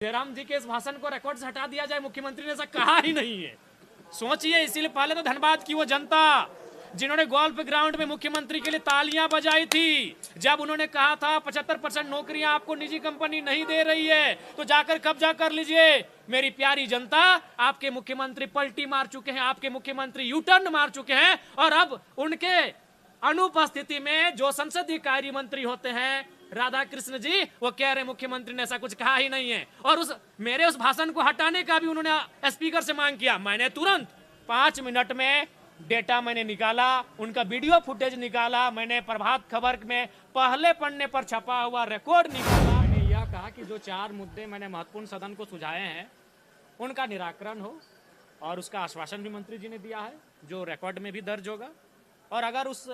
जयराम जी के इस भाषण को रिकॉर्ड से हटा दिया जाए, मुख्यमंत्री ने ऐसा कहा ही नहीं है। सोचिए, इसीलिए पहले तो धनबाद की वो जनता जिन्होंने गोल्फ ग्राउंड में मुख्यमंत्री के लिए तालियां बजाई थी, जब उन्होंने कहा था 75% नौकरियां आपको निजी कंपनी नहीं दे रही है तो जाकर कब्जा कर लीजिए। मेरी प्यारी जनता, आपके मुख्यमंत्री पलटी मार चुके हैं, आपके मुख्यमंत्री यू टर्न मार चुके हैं और अब उनके अनुपस्थिति में जो संसदीय कार्य मंत्री होते हैं राधा कृष्ण जी, वो कह रहे मुख्यमंत्री ने ऐसा कुछ कहा ही नहीं है। और मेरे उस भाषण को हटाने का भी उन्होंने स्पीकर से मांग किया। मैंने तुरंत 5 मिनट में डेटा मैंने निकाला, उनका वीडियो फुटेज निकाला, मैंने प्रभात खबर में पहले पन्ने पर छपा हुआ रिकॉर्ड निकाला। मैंने यह कहा कि जो 4 मुद्दे मैंने महत्वपूर्ण सदन को सुझाए हैं उनका निराकरण हो, और उसका आश्वासन भी मंत्री जी ने दिया है जो रिकॉर्ड में भी दर्ज होगा। और अगर उस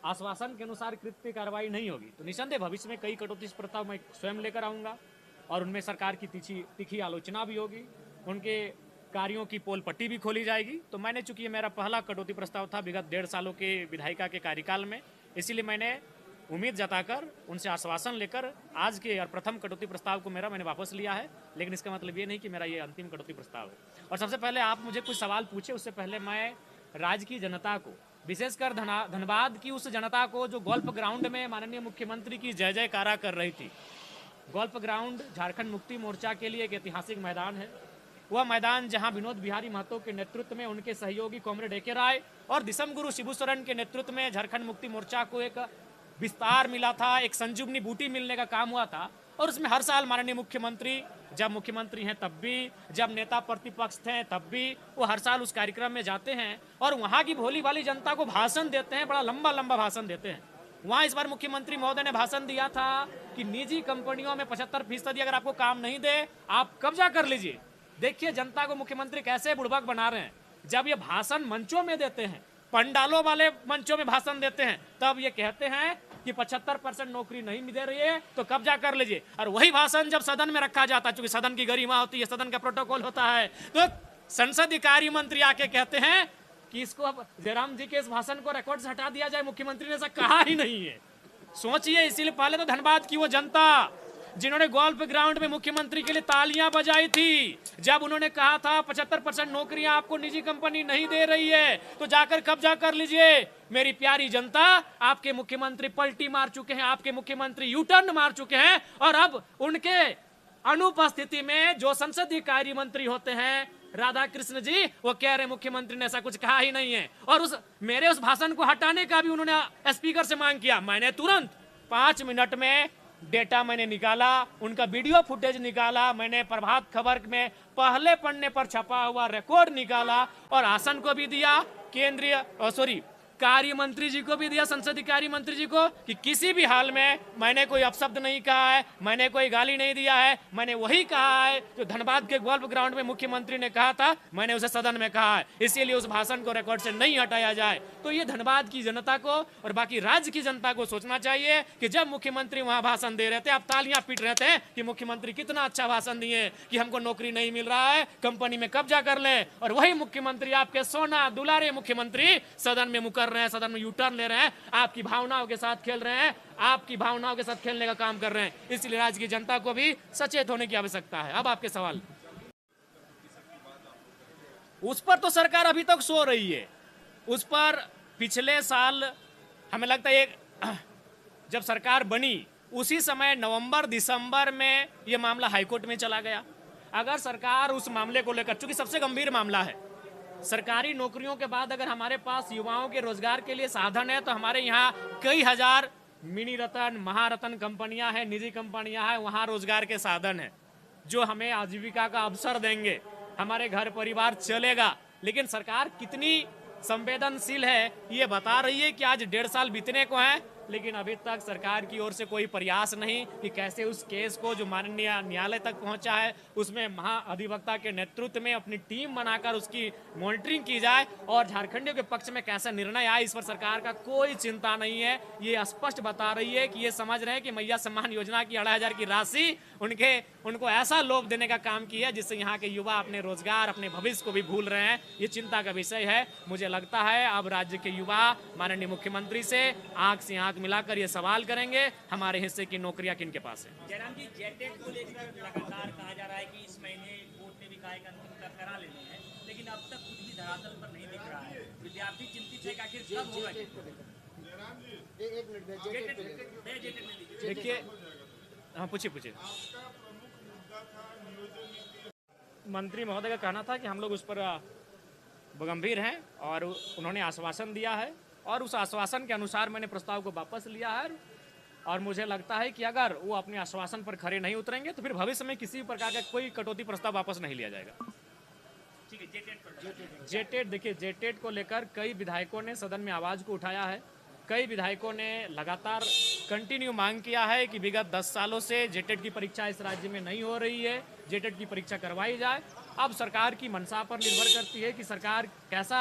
आश्वासन के अनुसार कृत्य कार्रवाई नहीं होगी तो निसंदेह भविष्य में कई कटौती प्रस्ताव मैं स्वयं लेकर आऊंगा और उनमें सरकार की तीखी आलोचना भी होगी, उनके कार्यों की पोल पट्टी भी खोली जाएगी। तो मैंने, चूंकि ये मेरा पहला कटौती प्रस्ताव था विगत 1.5 सालों के विधायिका के कार्यकाल में, इसीलिए मैंने उम्मीद जताकर उनसे आश्वासन लेकर आज के और प्रथम कटौती प्रस्ताव को मैंने वापस लिया है। लेकिन इसका मतलब ये नहीं कि मेरा ये अंतिम कटौती प्रस्ताव है। और सबसे पहले आप मुझे कुछ सवाल पूछे, उससे पहले मैं राज्य की जनता को, विशेषकर धनबाद की उस जनता को जो गोल्फ ग्राउंड में माननीय मुख्यमंत्री की जय जयकारा कर रही थी। गोल्फ ग्राउंड झारखंड मुक्ति मोर्चा के लिए एक ऐतिहासिक मैदान है। वह मैदान जहां विनोद बिहारी महतो के नेतृत्व में उनके सहयोगी कॉमरेड ए.के. राय और दिसम गुरु शिबू सोरेन के नेतृत्व में झारखंड मुक्ति मोर्चा को एक विस्तार मिला था, एक संजीवनी बूटी मिलने का काम हुआ था। और उसमें हर साल माननीय मुख्यमंत्री, जब मुख्यमंत्री हैं तब भी, जब नेता प्रतिपक्ष थे तब भी, वो हर साल उस कार्यक्रम में जाते हैं और वहाँ की भोली भाली जनता को भाषण देते हैं, बड़ा लंबा लंबा भाषण देते हैं। वहाँ इस बार मुख्यमंत्री महोदय ने भाषण दिया था कि निजी कंपनियों में 75% अगर आपको काम नहीं दे आप कब्जा कर लीजिए। देखिए जनता को मुख्यमंत्री कैसे बुड़बक बना रहे हैं। जब ये भाषण मंचों में देते हैं, पंडालों वाले मंचों में भाषण देते हैं, तब ये कहते हैं कि 75% नौकरी नहीं दे रही है तो कब्जा कर लीजिए। और वही भाषण जब सदन में रखा जाता है, क्योंकि सदन की गरिमा होती है, सदन का प्रोटोकॉल होता है, तो संसदीय कार्य मंत्री आके कहते हैं कि इसको अब जयराम जी के इस भाषण को रिकॉर्ड से हटा दिया जाए, मुख्यमंत्री ने ऐसा कहा ही नहीं है। सोचिए, इसीलिए पहले तो धनबाद की वो जनता जिन्होंने गोल्फ ग्राउंड में मुख्यमंत्री के लिए तालियां बजाई थी, जब उन्होंने कहा था 75% नौकरियां आपको निजी कंपनी नहीं दे रही है तो जाकर कब्जा कर लीजिए। मेरी प्यारी जनता, आपके मुख्यमंत्री पलटी मार चुके हैं, आपके मुख्यमंत्री यू टर्न मार चुके हैं और अब उनके अनुपस्थिति में जो संसदीय कार्य मंत्री होते हैं राधा कृष्ण जी, वो कह रहे मुख्यमंत्री ने ऐसा कुछ कहा ही नहीं है। और मेरे उस भाषण को हटाने का भी उन्होंने स्पीकर से मांग किया। मैंने तुरंत 5 मिनट में डेटा मैंने निकाला, उनका वीडियो फुटेज निकाला, मैंने प्रभात खबर में पहले पन्ने पर छपा हुआ रिकॉर्ड निकाला और आसन को भी दिया कार्य मंत्री जी को भी दिया, संसदीय कार्य मंत्री जी को, कि किसी भी हाल में मैंने कोई अपशब्द नहीं कहा है, मैंने कोई गाली नहीं दिया है, मैंने वही कहा है जो धनबाद के गोल्फ ग्राउंड में मुख्यमंत्री ने कहा था, मैंने उसे सदन में कहा है। इसीलिए उस भाषण को रिकॉर्ड से नहीं हटाया जाए। तो ये धनबाद की जनता को और बाकी राज्य की जनता को सोचना चाहिए कि जब मुख्यमंत्री वहां भाषण दे रहे थे, आप तालियां पीट रहे थे कि मुख्यमंत्री कितना अच्छा भाषण दिए कि हमको नौकरी नहीं मिल रहा है, कंपनी में कब्जा कर ले, और वही मुख्यमंत्री, आपके सोना दुलारे मुख्यमंत्री, सदन में मुकर रहे हैं, सदन में यू टर्न ले रहे हैं, आपकी भावनाओं के साथ खेल रहे हैं, आपकी भावनाओं के साथ खेलने का काम कर रहे हैं। इसलिए राज्य की जनता को भी सचेत होने की आवश्यकता है। अब आपके सवाल, उस पर तो सरकार अभी तक सो रही है। उस पर पिछले साल हमें लगता है जब सरकार बनी उसी समय नवंबर दिसंबर में यह मामला हाईकोर्ट में चला गया। अगर सरकार उस मामले को लेकर, चूंकि सबसे गंभीर मामला है, सरकारी नौकरियों के बाद अगर हमारे पास युवाओं के रोजगार के लिए साधन है तो हमारे यहाँ कई हजार मिनी रतन, महारतन कंपनियां हैं, निजी कंपनियां हैं, वहाँ रोजगार के साधन है जो हमें आजीविका का अवसर देंगे, हमारे घर परिवार चलेगा। लेकिन सरकार कितनी संवेदनशील है ये बता रही है कि आज 1.5 साल बीतने को है, लेकिन अभी तक सरकार की ओर से कोई प्रयास नहीं कि कैसे उस केस को जो माननीय न्यायालय तक पहुंचा है उसमें महाअधिवक्ता के नेतृत्व में अपनी टीम बनाकर उसकी मॉनिटरिंग की जाए और झारखंडियों के पक्ष में कैसा निर्णय आए, इस पर सरकार का कोई चिंता नहीं है। ये स्पष्ट बता रही है कि ये समझ रहे हैं कि मैया सम्मान योजना की 2,500 की राशि उनको ऐसा लोभ देने का काम किया है जिससे यहाँ के युवा अपने रोजगार, अपने भविष्य को भी भूल रहे हैं। ये चिंता का विषय है। मुझे लगता है अब राज्य के युवा माननीय मुख्यमंत्री से आंख से आंख मिलाकर ये सवाल करेंगे हमारे हिस्से की नौकरियां किन के पास है। जयराम जी, जेटेट को लेकर लगातार कहा जा रहा है कि इस महीने कोर्ट ने भी कहा है कि अंतिम उत्तर करा लेने हैं, लेकिन अब तक कुछ भी धरातल पर नहीं दिख रहा है। विद्यार्थी चिंतित है कि आखिर कब होगा। देखिए, हाँ पूछिए। मंत्री महोदय का कहना था कि हम लोग उस पर गंभीर हैं और उन्होंने आश्वासन दिया है और उस आश्वासन के अनुसार मैंने प्रस्ताव को वापस लिया है और मुझे लगता है कि अगर वो अपने आश्वासन पर खरे नहीं उतरेंगे तो फिर भविष्य में किसी प्रकार का कोई कटौती प्रस्ताव वापस नहीं लिया जाएगा। ठीक है, जेटेट देखिए, जेटेट को लेकर कई विधायकों ने सदन में आवाज़ को उठाया है। कई विधायकों ने लगातार कंटिन्यू मांग किया है कि विगत 10 सालों से जेटेट की परीक्षा इस राज्य में नहीं हो रही है, जेटेट की परीक्षा करवाई जाए। अब सरकार की मंशा पर निर्भर करती है कि सरकार कैसा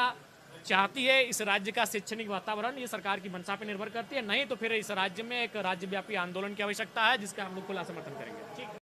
चाहती है इस राज्य का शैक्षणिक वातावरण, ये सरकार की मंशा पर निर्भर करती है। नहीं तो फिर इस राज्य में एक राज्यव्यापी आंदोलन की आवश्यकता है जिसका हम लोग खुला समर्थन करेंगे। ठीक।